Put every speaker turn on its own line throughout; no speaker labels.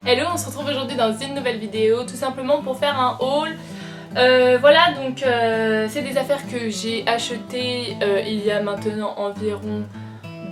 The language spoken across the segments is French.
Hello, on se retrouve aujourd'hui dans une nouvelle vidéo, tout simplement pour faire un haul. Voilà, donc c'est des affaires que j'ai achetées il y a maintenant environ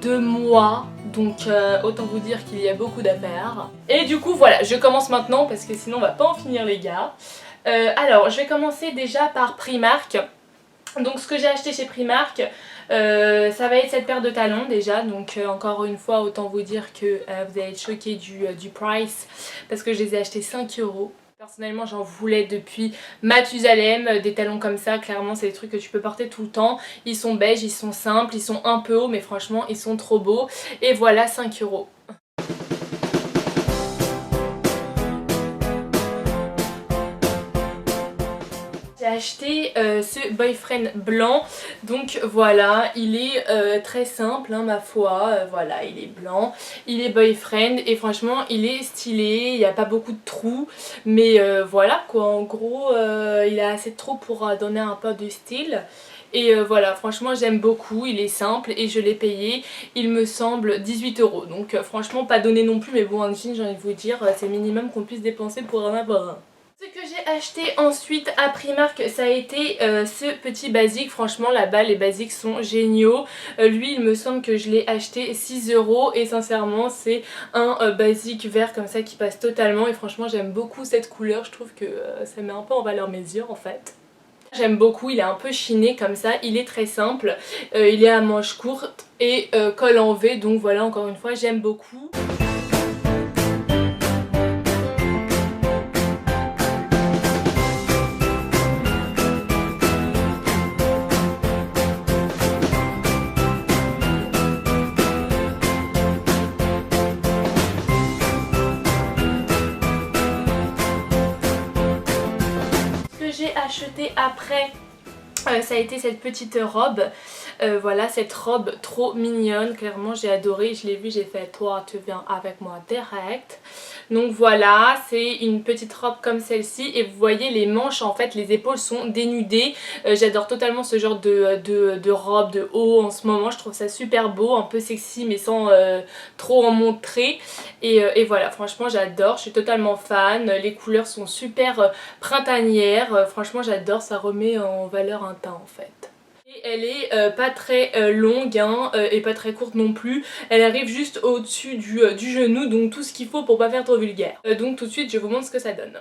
2 mois. Donc autant vous dire qu'il y a beaucoup d'affaires. Et du coup voilà, je commence maintenant parce que sinon on va pas en finir les gars. Alors je vais commencer déjà par Primark. Donc ce que j'ai acheté chez Primark, ça va être cette paire de talons déjà, donc encore une fois autant vous dire que vous allez être choqués du price parce que je les ai achetés 5 €. Personnellement j'en voulais depuis Mathusalem, des talons comme ça, clairement c'est des trucs que tu peux porter tout le temps. Ils sont beiges, ils sont simples, ils sont un peu hauts mais franchement ils sont trop beaux. Et voilà 5 €. J'ai acheté ce boyfriend blanc, donc voilà, il est très simple hein, ma foi, voilà il est blanc, il est boyfriend et franchement il est stylé, il n'y a pas beaucoup de trous, mais voilà quoi, en gros il a assez de trous pour donner un peu de style. Et voilà, franchement j'aime beaucoup, il est simple et je l'ai payé, il me semble 18 €. Donc franchement pas donné non plus, mais bon un jean j'ai envie de vous dire, c'est le minimum qu'on puisse dépenser pour en avoir un. Ce que j'ai acheté ensuite à Primark, ça a été ce petit basique. Franchement là-bas les basiques sont géniaux. Lui il me semble que je l'ai acheté 6 € et sincèrement c'est un basique vert comme ça qui passe totalement. Et franchement j'aime beaucoup cette couleur, je trouve que ça met un peu en valeur mes yeux en fait. J'aime beaucoup, il est un peu chiné comme ça, il est très simple, il est à manches courtes et col en V, donc voilà encore une fois j'aime beaucoup. J'ai acheté après ça a été cette petite robe, voilà cette robe trop mignonne, clairement j'ai adoré, je l'ai vue, j'ai fait toi tu viens avec moi direct. Donc voilà, c'est une petite robe comme celle-ci et vous voyez les manches en fait, les épaules sont dénudées. J'adore totalement ce genre de robe, de haut en ce moment, je trouve ça super beau, un peu sexy mais sans trop en montrer. Et voilà, franchement j'adore, je suis totalement fan, les couleurs sont super printanières, franchement j'adore, ça remet en valeur un teint en fait. Et elle est pas très longue hein, et pas très courte non plus, elle arrive juste au-dessus du genou, donc tout ce qu'il faut pour pas faire trop vulgaire. Donc tout de suite je vous montre ce que ça donne.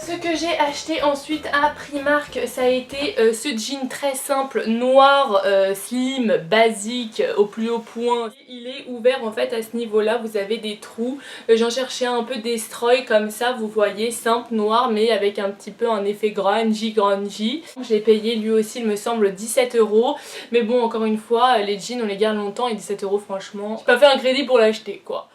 Ce que j'ai acheté ensuite à Primark, ça a été ce jean très simple, noir, slim, basique, au plus haut point. Il est ouvert en fait à ce niveau là, vous avez des trous. J'en cherchais un peu des destroy comme ça, vous voyez, simple, noir, mais avec un petit peu un effet grungy. Je l'ai payé lui aussi, il me semble, 17 €. Mais bon, encore une fois, les jeans on les garde longtemps et 17 € franchement, j'ai pas fait un crédit pour l'acheter quoi.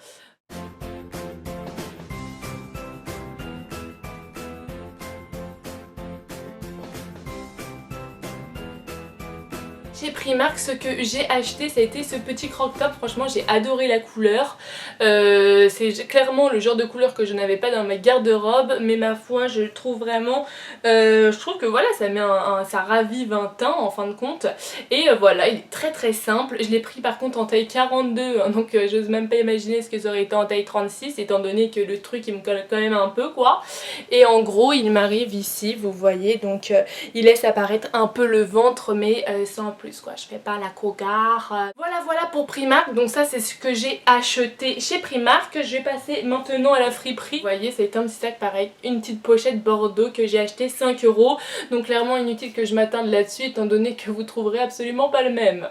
Chez Primark, ce que j'ai acheté, ça a été ce petit crop top. Franchement j'ai adoré la couleur, c'est clairement le genre de couleur que je n'avais pas dans ma garde-robe, mais ma foi je trouve vraiment, je trouve que voilà ça met ça ravive un teint en fin de compte. Et voilà, il est très très simple. Je l'ai pris par contre en taille 42 hein, donc j'ose même pas imaginer ce que ça aurait été en taille 36 étant donné que le truc il me colle quand même un peu quoi. Et en gros il m'arrive ici, vous voyez, donc il laisse apparaître un peu le ventre mais sans plus quoi, je fais pas la cogarde. Voilà pour Primark, donc ça c'est ce que j'ai acheté chez Primark. Je vais passer maintenant à la friperie. Vous voyez c'est un petit sac pareil, une petite pochette bordeaux que j'ai acheté 5 €. Donc clairement inutile que je m'attarde là-dessus étant donné que vous trouverez absolument pas le même.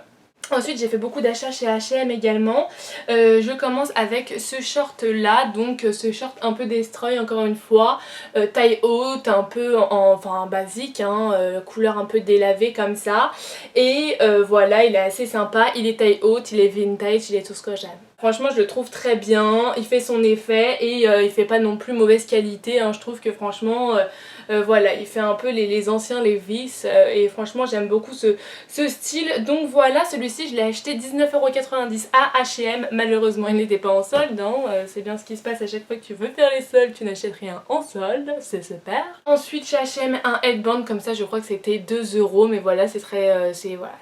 Ensuite j'ai fait beaucoup d'achats chez H&M également. Je commence avec ce short là, donc ce short un peu destroy encore une fois, taille haute, un peu enfin basique hein, couleur un peu délavée comme ça. Et voilà, il est assez sympa, il est taille haute, il est vintage, il est tout ce que j'aime. Franchement je le trouve très bien, il fait son effet et il fait pas non plus mauvaise qualité hein. Je trouve que franchement Voilà, il fait un peu les anciens Levi's et franchement j'aime beaucoup ce style. Donc voilà, celui-ci je l'ai acheté 19,90 € à H&M. Malheureusement il n'était pas en solde, hein. C'est bien ce qui se passe à chaque fois que tu veux faire les soldes, tu n'achètes rien en solde, c'est super. Ensuite chez H&M un headband comme ça, je crois que c'était 2 €, mais voilà c'est très, voilà,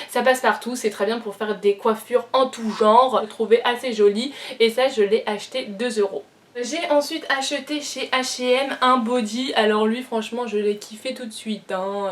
ça passe partout, c'est très bien pour faire des coiffures en tout genre, je le trouvais assez joli et ça je l'ai acheté 2 €. J'ai ensuite acheté chez H&M un body, alors lui franchement je l'ai kiffé tout de suite, hein.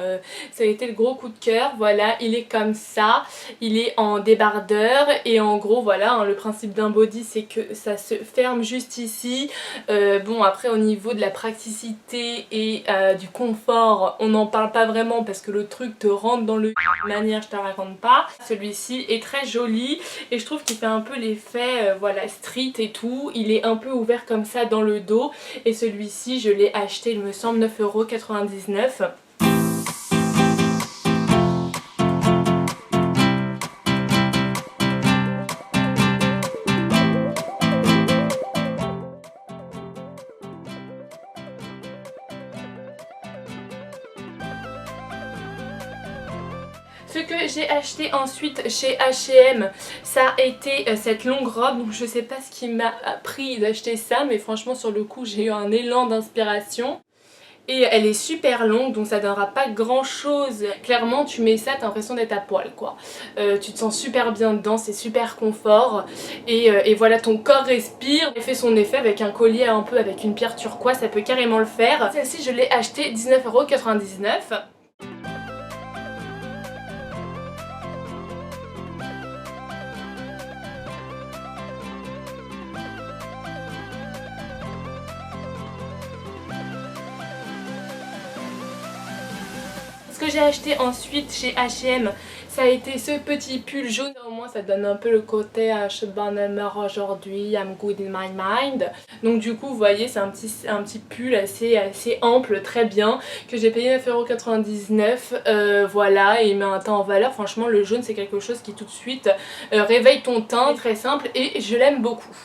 Ça a été le gros coup de cœur, voilà, il est comme ça, il est en débardeur et en gros voilà, hein, le principe d'un body c'est que ça se ferme juste ici. Bon après au niveau de la praticité et du confort on n'en parle pas vraiment parce que le truc te rentre dans le de manière je te raconte pas. Celui-ci est très joli et je trouve qu'il fait un peu l'effet voilà street et tout, il est un peu ouvert comme ça dans le dos et celui-ci je l'ai acheté il me semble 9,99 €. Ce que j'ai acheté ensuite chez H&M, ça a été cette longue robe, donc je sais pas ce qui m'a appris d'acheter ça, mais franchement sur le coup j'ai eu un élan d'inspiration. Et elle est super longue donc ça donnera pas grand chose. Clairement tu mets ça, t'as l'impression d'être à poil quoi. Tu te sens super bien dedans, c'est super confort. Et voilà, ton corps respire. Elle fait son effet avec un collier un peu avec une pierre turquoise, ça peut carrément le faire. Celle-ci je l'ai achetée 19,99 €. Ce que j'ai acheté ensuite chez H&M, ça a été ce petit pull jaune. Au moins ça donne un peu le côté je suis de bonne humeur aujourd'hui, I'm good in my mind. Donc du coup vous voyez c'est un petit pull assez ample, très bien, que j'ai payé 9,99 €. Voilà, et il met un teint en valeur. Franchement le jaune c'est quelque chose qui tout de suite réveille ton teint, très simple et je l'aime beaucoup.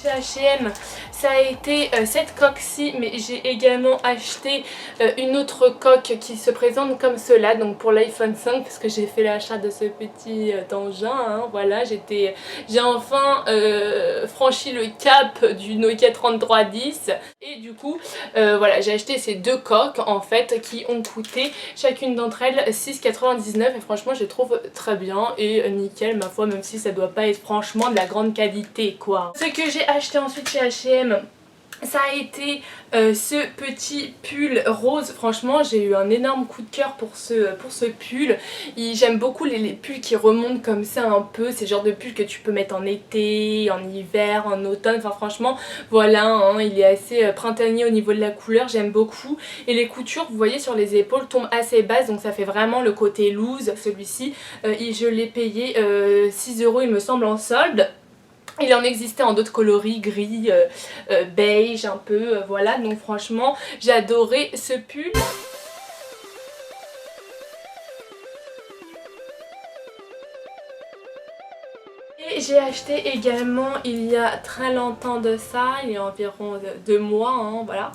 Chez H&M ça a été cette coque-ci, mais j'ai également acheté une autre coque qui se présente comme cela, donc pour l'iPhone 5 parce que j'ai fait l'achat de ce petit engin, hein, voilà, j'ai enfin franchi le cap du Nokia 3310 et du coup voilà, j'ai acheté ces deux coques en fait qui ont coûté chacune d'entre elles 6,99 € et franchement je les trouve très bien et nickel ma foi, même si ça doit pas être franchement de la grande qualité quoi. Ce que j'ai acheté ensuite chez H&M, ça a été ce petit pull rose. Franchement j'ai eu un énorme coup de cœur pour ce pull. J'aime beaucoup les pulls qui remontent comme ça un peu, c'est le genre de pull que tu peux mettre en été, en hiver, en automne, enfin franchement voilà, hein, il est assez printanier au niveau de la couleur, j'aime beaucoup. Et les coutures vous voyez sur les épaules tombent assez basses donc ça fait vraiment le côté loose. Celui-ci je l'ai payé 6 € il me semble en solde. Il en existait en d'autres coloris, gris, beige un peu, voilà, donc franchement j'ai adoré ce pull. Et j'ai acheté également il y a très longtemps de ça, il y a environ 2 mois, hein, voilà.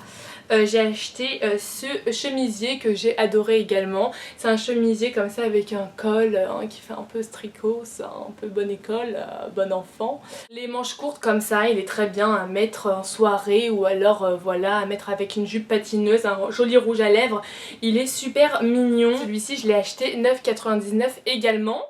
J'ai acheté ce chemisier que j'ai adoré également. C'est un chemisier comme ça avec un col hein, qui fait un peu stricos, un peu bonne école, bon enfant. Les manches courtes comme ça, il est très bien à mettre en soirée ou alors voilà, à mettre avec une jupe patineuse, un joli rouge à lèvres. Il est super mignon. Celui-ci je l'ai acheté 9,99 € également.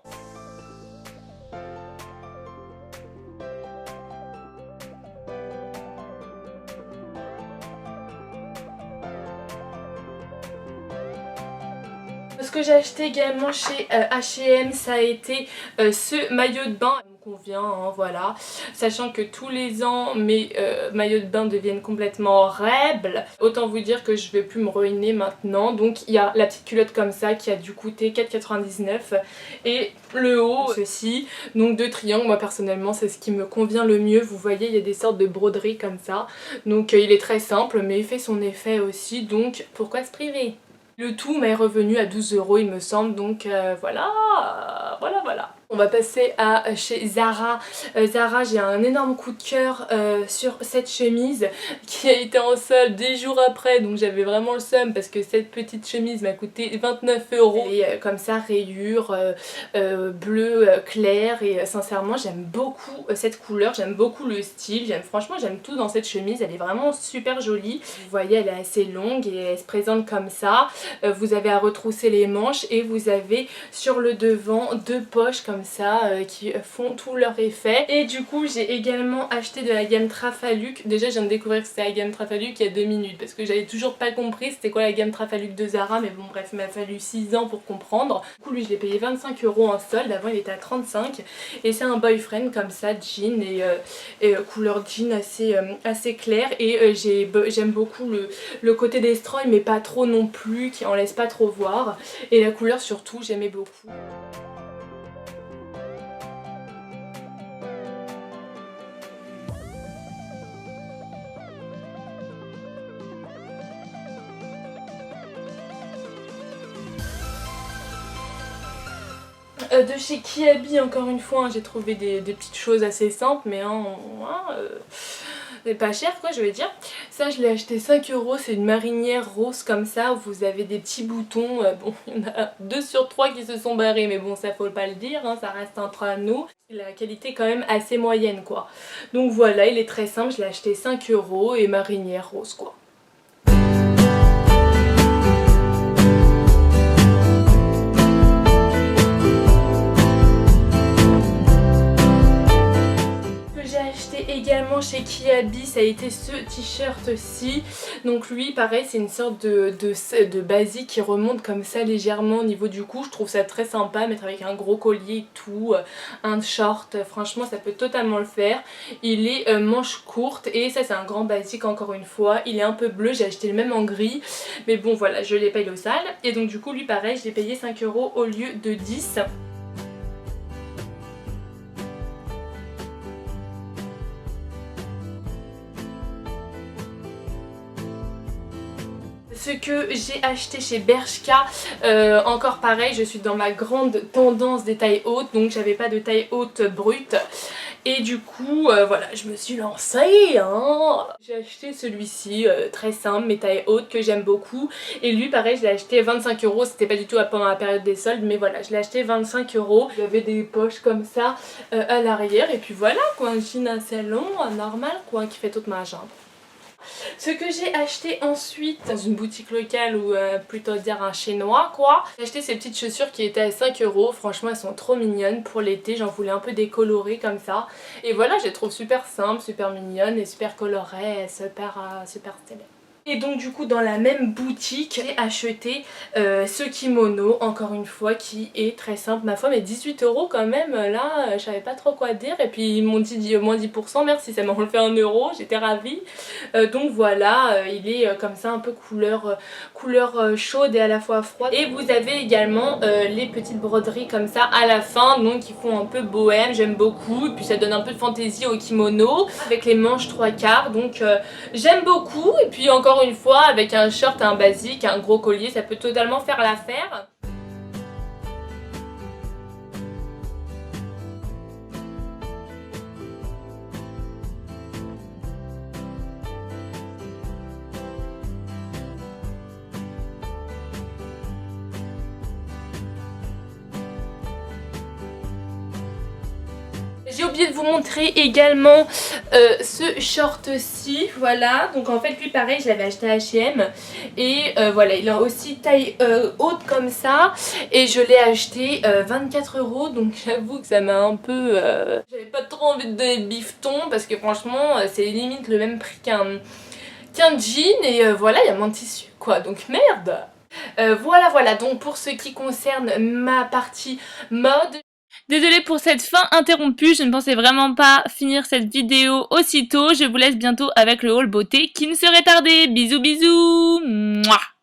Ce que j'ai acheté également chez H&M, ça a été ce maillot de bain. Il me convient, hein, voilà. Sachant que tous les ans mes maillots de bain deviennent complètement horribles. Autant vous dire que je vais plus me ruiner maintenant. Donc il y a la petite culotte comme ça qui a dû coûter 4,99 € et le haut ceci. Donc deux triangles, moi personnellement c'est ce qui me convient le mieux. Vous voyez il y a des sortes de broderies comme ça. Donc il est très simple mais il fait son effet aussi. Donc pourquoi se priver ? Le tout m'est revenu à 12 € il me semble, donc voilà. On va passer à chez Zara. Zara, j'ai un énorme coup de cœur sur cette chemise qui a été en solde 10 jours après, donc j'avais vraiment le seum parce que cette petite chemise m'a coûté 29 €. Et comme ça, rayure bleu clair, et sincèrement j'aime beaucoup cette couleur, j'aime beaucoup le style, franchement j'aime tout dans cette chemise, elle est vraiment super jolie. Vous voyez, elle est assez longue et elle se présente comme ça. Vous avez à retrousser les manches et vous avez sur le devant deux poches comme ça qui font tout leur effet. Et du coup j'ai également acheté de la gamme Trafaluc. Déjà je viens de découvrir que c'était la gamme Trafaluc il y a 2 minutes parce que j'avais toujours pas compris c'était quoi la gamme Trafaluc de Zara, mais bon bref, il m'a fallu 6 ans pour comprendre. Du coup lui je l'ai payé 25 € en solde, avant il était à 35, et c'est un boyfriend comme ça, jean et couleur jean assez clair, et j'aime beaucoup le côté destroy mais pas trop non plus, qui en laisse pas trop voir, et la couleur surtout j'aimais beaucoup. De chez Kiabi, encore une fois, hein, j'ai trouvé des petites choses assez simples, mais c'est pas cher quoi, je veux dire. Ça je l'ai acheté 5 €, c'est une marinière rose comme ça où vous avez des petits boutons. Bon, il y en a 2 sur 3 qui se sont barrés, mais bon ça faut pas le dire, hein, ça reste entre nous. La qualité est quand même assez moyenne quoi. Donc voilà, il est très simple, je l'ai acheté 5 € et marinière rose quoi. Également chez Kiabi, ça a été ce t-shirt-ci. Donc lui pareil, c'est une sorte de basique qui remonte comme ça légèrement au niveau du cou. Je trouve ça très sympa à mettre avec un gros collier et tout, un short, franchement ça peut totalement le faire. Il est manche courte et ça c'est un grand basique encore une fois. Il est un peu bleu, j'ai acheté le même en gris, mais bon voilà, je l'ai payé au sale. Et donc du coup lui pareil, je l'ai payé 5 € au lieu de 10. Ce que j'ai acheté chez Bershka, encore pareil, je suis dans ma grande tendance des tailles hautes, donc j'avais pas de taille haute brute. Et du coup, voilà, je me suis lancée, hein. J'ai acheté celui-ci, très simple, mais taille haute, que j'aime beaucoup. Et lui, pareil, je l'ai acheté 25 €, c'était pas du tout pendant la période des soldes, mais voilà, je l'ai acheté 25 €. Il y avait des poches comme ça à l'arrière, et puis voilà, quoi, un jean assez long, normal, quoi, qui fait toute ma jambe. Ce que j'ai acheté ensuite dans une boutique locale, ou plutôt dire un chinois quoi, j'ai acheté ces petites chaussures qui étaient à 5 €. Franchement elles sont trop mignonnes pour l'été, j'en voulais un peu décolorées comme ça. Et voilà, je les trouve super simples, super mignonnes et super colorées, super stylées. Et donc du coup dans la même boutique j'ai acheté ce kimono, encore une fois, qui est très simple ma foi, mais 18 € quand même, là je savais pas trop quoi dire, et puis ils m'ont dit moins 10%, merci, ça m'a refait 1 €, j'étais ravie. Donc voilà, il est comme ça un peu couleur chaude et à la fois froide. Et vous avez également les petites broderies comme ça à la fin, donc qui font un peu bohème, j'aime beaucoup, et puis ça donne un peu de fantaisie au kimono, avec les manches 3/4, donc j'aime beaucoup. Et puis encore une fois, avec un short, un basique, un gros collier, ça peut totalement faire l'affaire. J'ai oublié de vous montrer également ce short-ci, voilà. Donc en fait lui pareil, je l'avais acheté à H&M, et voilà, il a aussi taille haute comme ça, et je l'ai acheté 24 €. Donc j'avoue que ça m'a un peu... J'avais pas trop envie de donner de bifton parce que franchement c'est limite le même prix qu'un jean, et voilà, il y a moins de tissu quoi, donc merde. Voilà, donc pour ce qui concerne ma partie mode. Désolée pour cette fin interrompue, je ne pensais vraiment pas finir cette vidéo aussitôt. Je vous laisse bientôt avec le haul beauté qui ne serait tardé. Bisous bisous. Mouah.